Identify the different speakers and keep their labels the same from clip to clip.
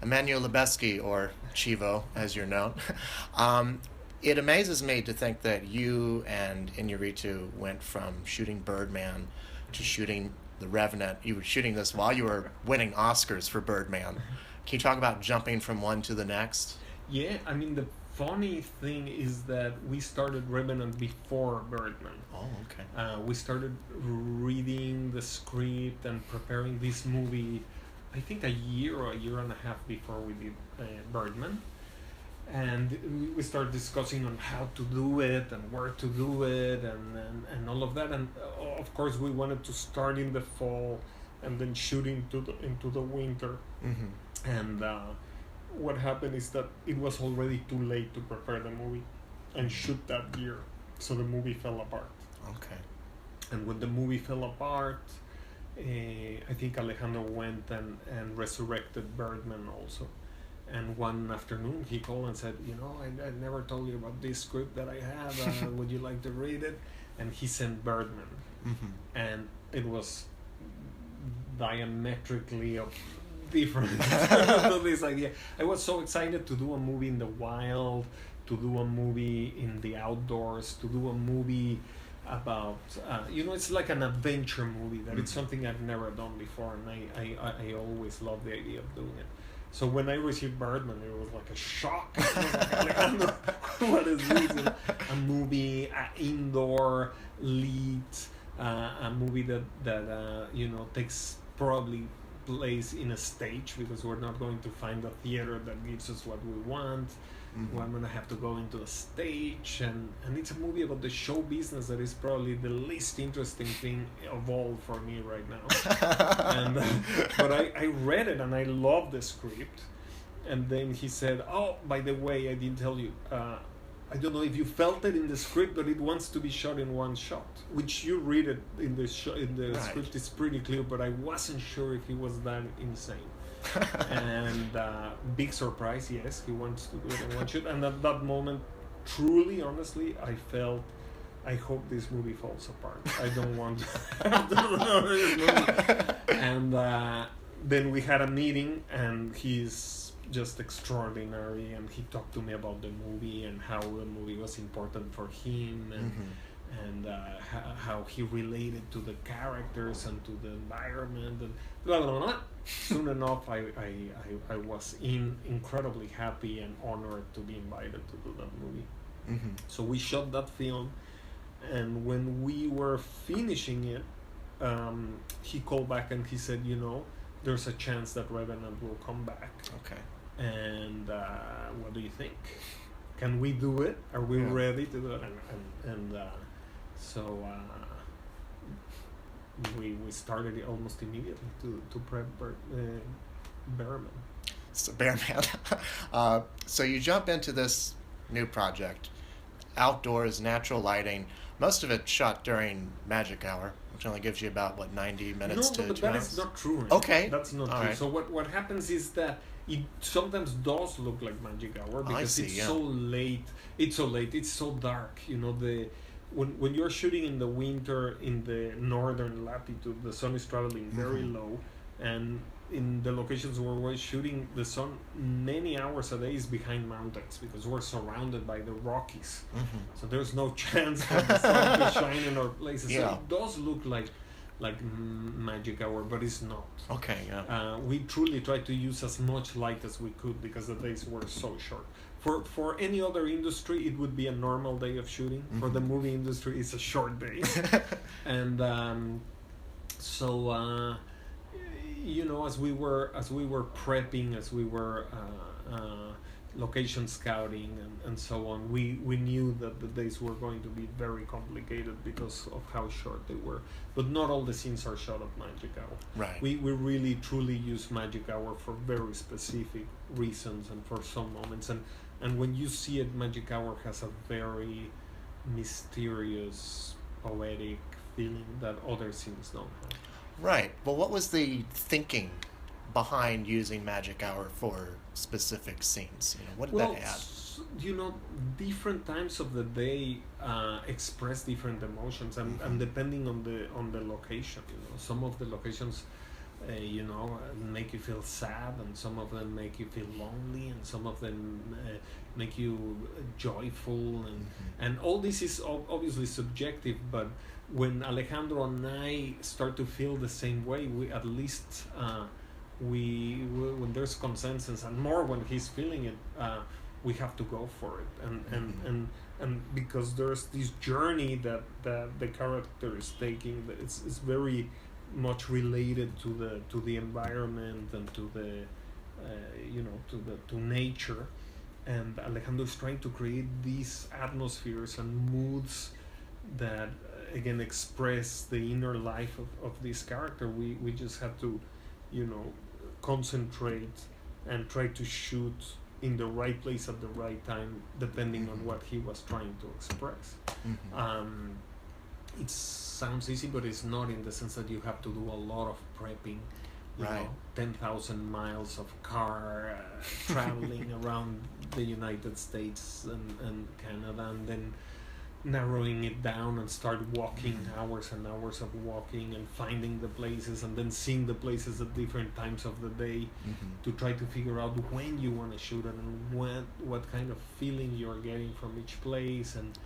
Speaker 1: Emmanuel Lubezki, or Chivo, as you're known. It amazes me to think that you and Inarritu went from shooting Birdman to shooting The Revenant. You were shooting this while you were winning Oscars for Birdman. Can you talk about jumping from one to the next?
Speaker 2: Yeah, I mean, the funny thing is that we started Revenant before Birdman.
Speaker 1: Oh, okay.
Speaker 2: We started reading the script and preparing this movie, I think a year or a year and a half before we did Birdman. And we started discussing on how to do it and where to do it and all of that. And of course, we wanted to start in the fall and then shoot into the winter.
Speaker 1: Mm-hmm.
Speaker 2: And what happened is that it was already too late to prepare the movie and shoot that year. So the movie fell apart.
Speaker 1: Okay.
Speaker 2: And when the movie fell apart, I think Alejandro went and resurrected Birdman also. And one afternoon he called and said, I never told you about this script that I have. Would you like to read it? And he sent Birdman.
Speaker 1: Mm-hmm.
Speaker 2: And it was diametrically different to this idea. I was so excited to do a movie in the wild, to do a movie in the outdoors, to do a movie about it's like an adventure movie that it's something I've never done before, and I always love the idea of doing it. So when I received Birdman, it was like a shock. What is this? A movie, an indoor lead, a movie that takes probably place in a stage, because we're not going to find a theater that gives us what we want. Mm-hmm. Well, I'm gonna have to go into the stage, and it's a movie about the show business that is probably the least interesting thing of all for me right now. But I read it and I loved the script, and then he said, "Oh, by the way, I didn't tell you. I don't know if you felt it in the script, but it wants to be shot in one shot." Which you read it in the
Speaker 1: Right.
Speaker 2: script is pretty clear, but I wasn't sure if he was that insane. And big surprise, yes, he wants to do it in one shot. And at that moment, truly, honestly, I felt, I hope this movie falls apart. I don't want this movie. And then we had a meeting, and he's just extraordinary, and he talked to me about the movie and how the movie was important for him, and how he related to the characters and to the environment, and blah blah blah. Soon enough, I was incredibly happy and honored to be invited to do that movie.
Speaker 1: Mm-hmm.
Speaker 2: So we shot that film, and when we were finishing it, he called back and he said, there's a chance that Revenant will come back.
Speaker 1: Okay.
Speaker 2: And what do you think? Can we do it? Are we ready to do it? And so we started it almost immediately to prep Bearman.
Speaker 1: So Bearman. So you jump into this new project, outdoors, natural lighting. Most of it shot during magic hour, which only gives you about 90 minutes to 2
Speaker 2: but that
Speaker 1: hours?
Speaker 2: is not true.
Speaker 1: Okay.
Speaker 2: That's not
Speaker 1: All
Speaker 2: true.
Speaker 1: right.
Speaker 2: So what happens is that it sometimes does look like magic hour because so late. It's so late. It's so dark. When you're shooting in the winter in the northern latitude, the sun is traveling very low, and in the locations where we're shooting, the sun many hours a day is behind mountains because we're surrounded by the Rockies. So there's no chance for the sun to shine in our places.
Speaker 1: Yeah.
Speaker 2: So it does look like magic hour, but it's not.
Speaker 1: Okay, yeah.
Speaker 2: We truly tried to use as much light as we could because the days were so short. For any other industry, it would be a normal day of shooting. For the movie industry, it's a short day. And as we were prepping, as we were location scouting and so on, we knew that the days were going to be very complicated because of how short they were. But not all the scenes are shot at magic hour.
Speaker 1: Right.
Speaker 2: We really truly use magic hour for very specific reasons and for some moments. And when you see it, magic hour has a very mysterious, poetic feeling that other scenes don't have.
Speaker 1: Right. Well, what was the thinking behind using magic hour for specific scenes? What did that add?
Speaker 2: Different times of the day express different emotions, and depending on the location. Some of the locations make you feel sad, and some of them make you feel lonely, and some of them make you joyful, and all this is obviously subjective. But when Alejandro and I start to feel the same way, we at least when there's consensus, and more when he's feeling it, we have to go for it, and because there's this journey that the character is taking, that it's very much related to the environment and to the to nature, and Alejandro is trying to create these atmospheres and moods that again express the inner life of this character. We just have to concentrate and try to shoot in the right place at the right time, depending on what he was trying to express. It sounds easy, but it's not, in the sense that you have to do a lot of prepping. 10,000 miles of car traveling around the United States and Canada, and then narrowing it down and start walking, hours and hours of walking and finding the places, and then seeing the places at different times of the day to try to figure out when you want to shoot it and what kind of feeling you're getting from each place. And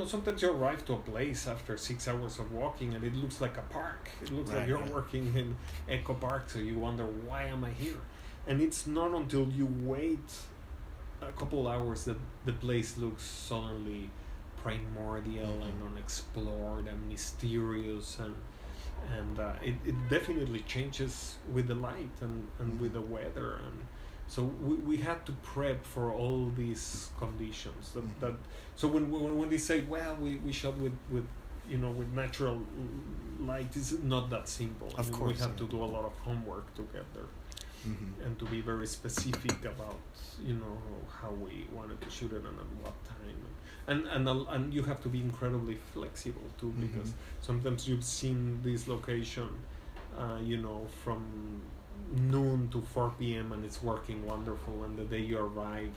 Speaker 2: sometimes you arrive to a place after 6 hours of walking and it looks like a park. It looks like you're working in Echo Park, so you wonder, why am I here? And it's not until you wait a couple hours that the place looks suddenly primordial and unexplored and mysterious, and it definitely changes with the light and with the weather. And so we had to prep for all these conditions. So when they say, well, we shot with natural light, it's not that simple.
Speaker 1: Of course,
Speaker 2: we have to do a lot of homework to get there, and to be very specific about how we wanted to shoot it and at what time, and you have to be incredibly flexible too, because sometimes you've seen this location, from noon to 4 p.m. and it's working wonderful, and the day you arrive,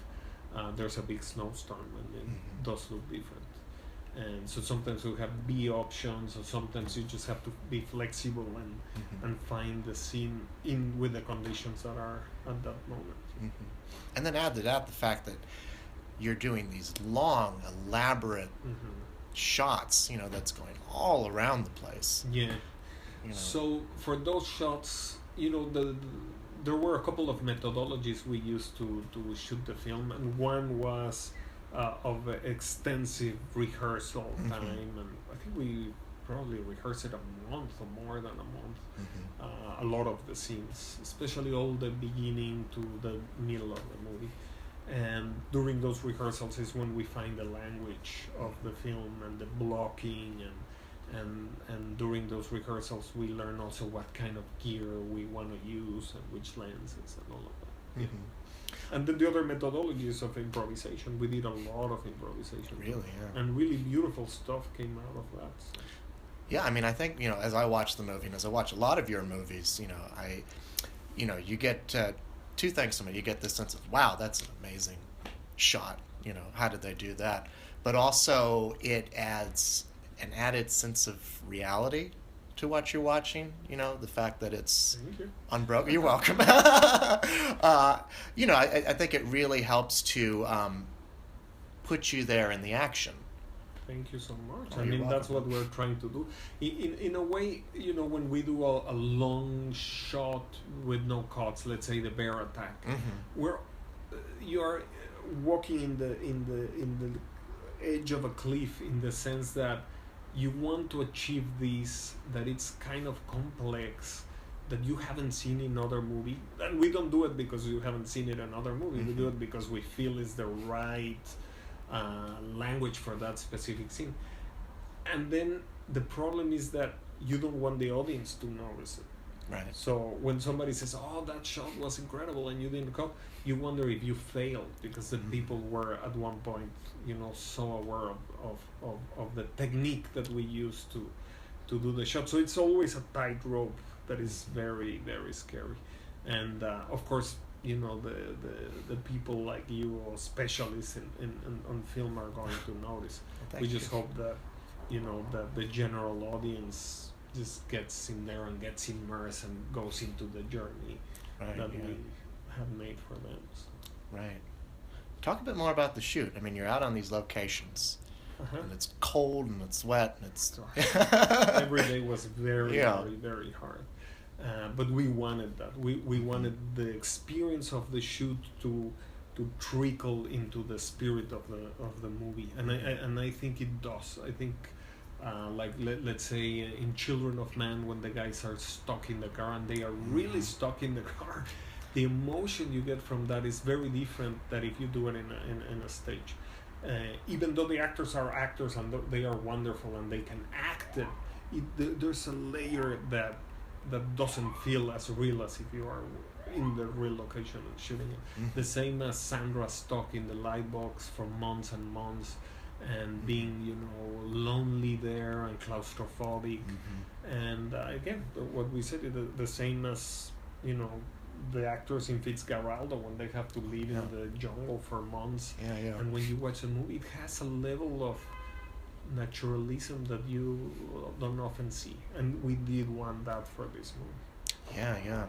Speaker 2: there's a big snowstorm and it does look different. And so sometimes you have B options, or sometimes you just have to be flexible and find the scene with the conditions that are at that moment.
Speaker 1: And then add to that the fact that you're doing these long, elaborate shots, that's going all around the place.
Speaker 2: Yeah. So for those shots, there were a couple of methodologies we used to shoot the film, and one was of extensive rehearsal time, and I think we probably rehearsed it a month or more than a month. A lot of the scenes, especially all the beginning to the middle of the movie. And during those rehearsals is when we find the language of the film and the blocking, and during those rehearsals we learn also what kind of gear we want to use and which lenses and all of that. And then the other methodologies of improvisation. We did a lot of improvisation.
Speaker 1: Really, yeah.
Speaker 2: And really beautiful stuff came out of that. So.
Speaker 1: Yeah, I mean, I think, as I watch the movie, and as I watch a lot of your movies, you get two things from it. You get this sense of, wow, that's an amazing shot. How did they do that? But also it adds an added sense of reality to what you're watching. The fact that it's unbroken. You're welcome. I think it really helps to put you there in the action.
Speaker 2: Thank you so much.
Speaker 1: Oh,
Speaker 2: I mean,
Speaker 1: welcome.
Speaker 2: That's what we're trying to do. In a way, when we do a long shot with no cuts, let's say the bear attack, you're walking in the edge of a cliff, in the sense that you want to achieve this, that it's kind of complex, that you haven't seen in other movie. And we don't do it because you haven't seen it in another movie. We do it because we feel it's the right language for that specific scene. And then the problem is that you don't want the audience to notice it.
Speaker 1: Right.
Speaker 2: So when somebody says, "Oh, that shot was incredible," and you didn't cut, you wonder if you failed, because the people were at one point, so aware of the technique that we use to do the shot. So it's always a tightrope that is very, very scary. And of course, the people like you, or specialists on film, are going to notice.
Speaker 1: Thank
Speaker 2: we just
Speaker 1: you.
Speaker 2: hope that that the general audience just gets in there and gets immersed and goes into the journey that we have made for them. So.
Speaker 1: Right. Talk a bit more about the shoot. I mean, you're out on these locations, and it's cold and it's wet and it's
Speaker 2: every day was very hard. But we wanted that. We wanted the experience of the shoot to trickle into the spirit of the movie, and I think it does. I think like let's say in Children of Man, when the guys are stuck in the car and they are really stuck in the car, the emotion you get from that is very different than if you do it in a stage. Even though the actors are actors and they are wonderful and they can act it, there's a layer that doesn't feel as real as if you are in the real location and shooting it. The same as Sandra stuck in the light box for months and months and being, lonely there and claustrophobic. And again, what we said is the same as, the actors in Fitzgeraldo when they have to live in the jungle for months. And when you watch a movie, it has a level of naturalism that you don't often see, and we did want that for this movie.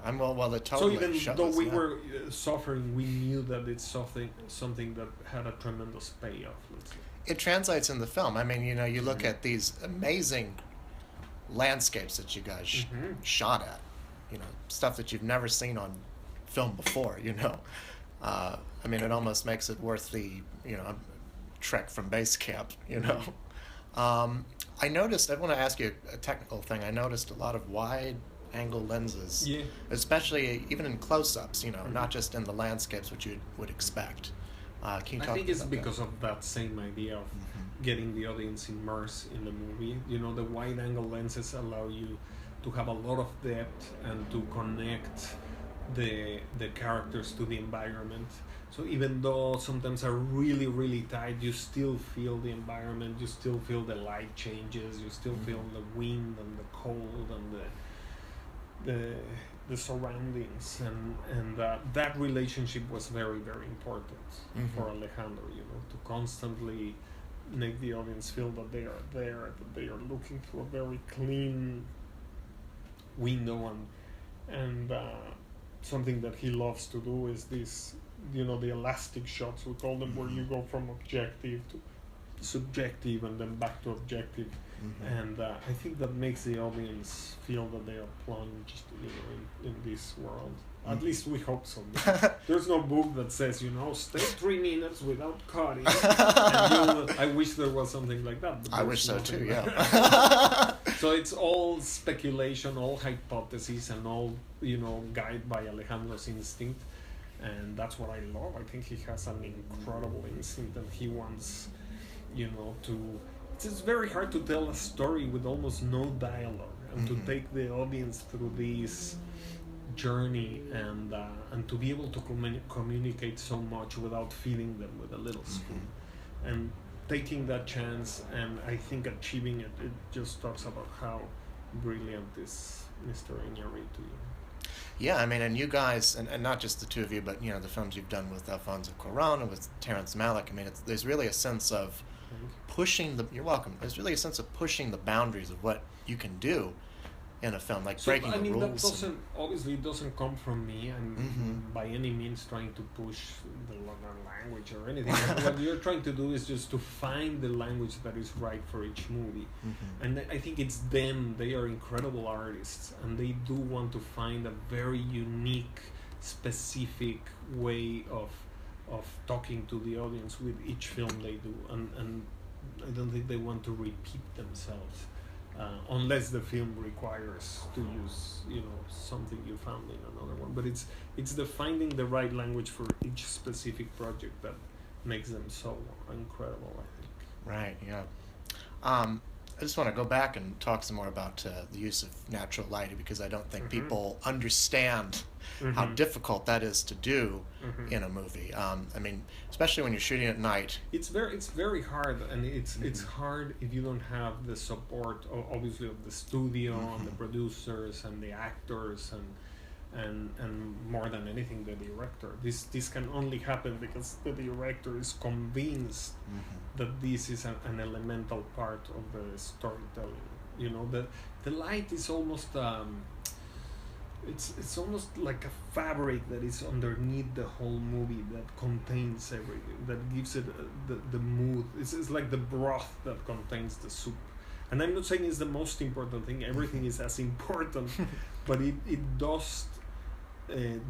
Speaker 1: I'm well it totally
Speaker 2: so even
Speaker 1: shows,
Speaker 2: though we were suffering, we knew that it's something that had a tremendous payoff, let's say.
Speaker 1: It translates in the film. I mean, you look at these amazing landscapes that you guys shot at, stuff that you've never seen on film before, I mean, it almost makes it worth the trek from base camp, I noticed, I want to ask you a technical thing. I noticed a lot of wide angle lenses, especially even in close-ups, not just in the landscapes, which you would expect. Can you talk
Speaker 2: I think it's
Speaker 1: about
Speaker 2: because of that same idea of getting the audience immersed in the movie. The wide angle lenses allow you to have a lot of depth and to connect the characters to the environment. So even though sometimes are really, really tight, you still feel the environment, you still feel the light changes, you still feel the wind and the cold and the surroundings, and that relationship was very, very important for Alejandro, to constantly make the audience feel that they are there, that they are looking through a very clean window, and something that he loves to do is this, the elastic shots, we call them, where you go from objective to subjective and then back to objective. And I think that makes the audience feel that they are plunged, in this world. At least we hope so. There's no book that says, stay 3 minutes without cutting. And I wish there was something like that. But
Speaker 1: I wish so too,
Speaker 2: So it's all speculation, all hypotheses, and all, guided by Alejandro's instinct. And that's what I love. I think he has an incredible instinct, and he wants, to... It's very hard to tell a story with almost no dialogue, and to take the audience through this journey, and to be able to communicate so much without feeding them with a little spoon, and taking that chance, and I think achieving it. It just talks about how brilliant is Mr. Inarritu.
Speaker 1: Yeah, I mean, and you guys, and not just the two of you, but the films you've done with Alfonso Cuarón and with Terrence Malick. I mean, there's really a sense of pushing the. You're welcome. There's really a sense of pushing the boundaries of what you can do in a film, like breaking the rules.
Speaker 2: That doesn't come from me, and by any means trying to push the language or anything. What you're trying to do is just to find the language that is right for each movie, and I think it's them. They are incredible artists, and they do want to find a very unique, specific way of talking to the audience with each film they do, and I don't think they want to repeat themselves. Unless the film requires to use, something you found in another one. But it's the finding the right language for each specific project that makes them so incredible, I think.
Speaker 1: Right, yeah. I just want to go back and talk some more about the use of natural lighting, because I don't think people understand how difficult that is to do in a movie. I mean, especially when you're shooting at night.
Speaker 2: It's very hard, and it's hard if you don't have the support, obviously, of the studio and the producers and the actors and more than anything, the director. This can only happen because the director is convinced that this is an elemental part of the storytelling You know, the light is almost it's almost like a fabric that is underneath the whole movie that contains everything, that gives it the mood. It's like the broth that contains the soup. And I'm not saying it's the most important thing. Everything is as important, but it does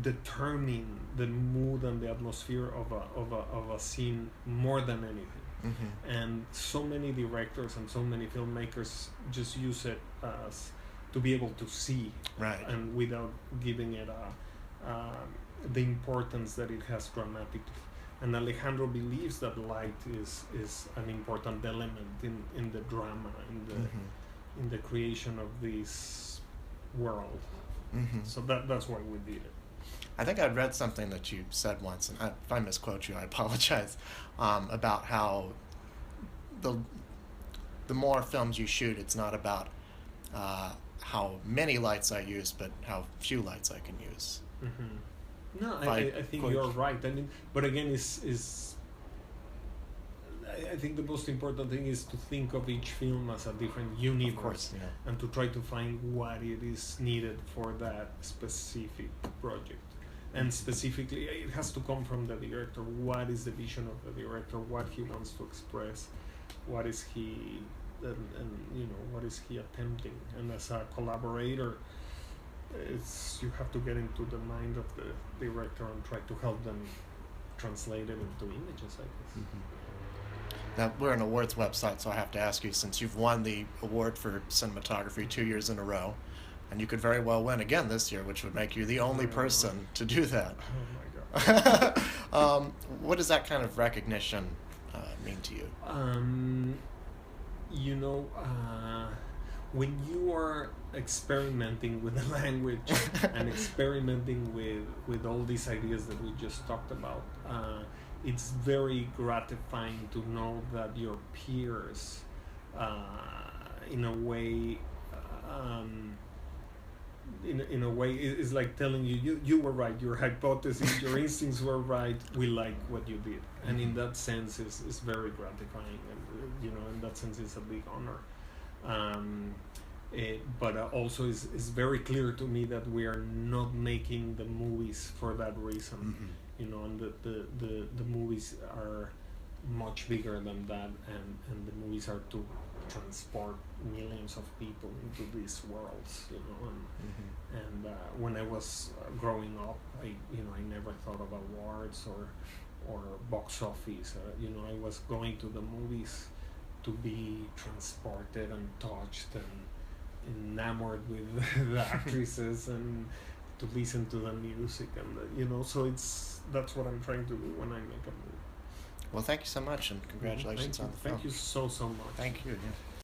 Speaker 2: determine the mood and the atmosphere of a scene more than anything.
Speaker 1: Mm-hmm.
Speaker 2: And so many directors and so many filmmakers just use it as to be able to see,
Speaker 1: Right.
Speaker 2: and without giving it the importance that it has dramatically. And Alejandro believes that light is an important element in the drama,
Speaker 1: Mm-hmm.
Speaker 2: in the creation of this world.
Speaker 1: Mm-hmm.
Speaker 2: So that's why we did it.
Speaker 1: I think I'd read something that you said once, and if I misquote you, I apologize, about how the more films you shoot, it's not about how many lights I use, but how few lights I can use.
Speaker 2: Mm-hmm. No, I think you're right. I mean, but again, I think the most important thing is to think of each film as a different universe,
Speaker 1: Of course, yeah.
Speaker 2: and to try to find what it is needed for that specific project. And specifically, it has to come from the director. What is the vision of the director? What he wants to express? What is he, and you know, what is he attempting? And as a collaborator, you have to get into the mind of the director and try to help them translate it into images, I guess.
Speaker 1: Mm-hmm. Now, we're an awards website, so I have to ask you, since you've won the award for cinematography 2 years in a row, and you could very well win again this year, which would make you the only person to do that.
Speaker 2: Oh my God.
Speaker 1: What does that kind of recognition mean to you?
Speaker 2: You know, when you are experimenting with the language and experimenting with all these ideas that we just talked about, it's very gratifying to know that your peers, in a way, in a way, is like telling you were right, your hypothesis, your instincts were right, we like what you did. And in that sense, it's very gratifying, and you know, in that sense, it's a big honor. But also, it's very clear to me that we are not making the movies for that reason.
Speaker 1: Mm-hmm.
Speaker 2: You know, and the movies are much bigger than that, and the movies are to transport millions of people into these worlds, you know. And when I was growing up, I never thought of awards or box office. You know, I was going to the movies to be transported and touched and enamored with the actresses and to listen to the music, and you know, so that's what I'm trying to do when I make a movie.
Speaker 1: Well, thank you so much, and congratulations on the film.
Speaker 2: Thank you so much.
Speaker 1: Thank you. Yeah.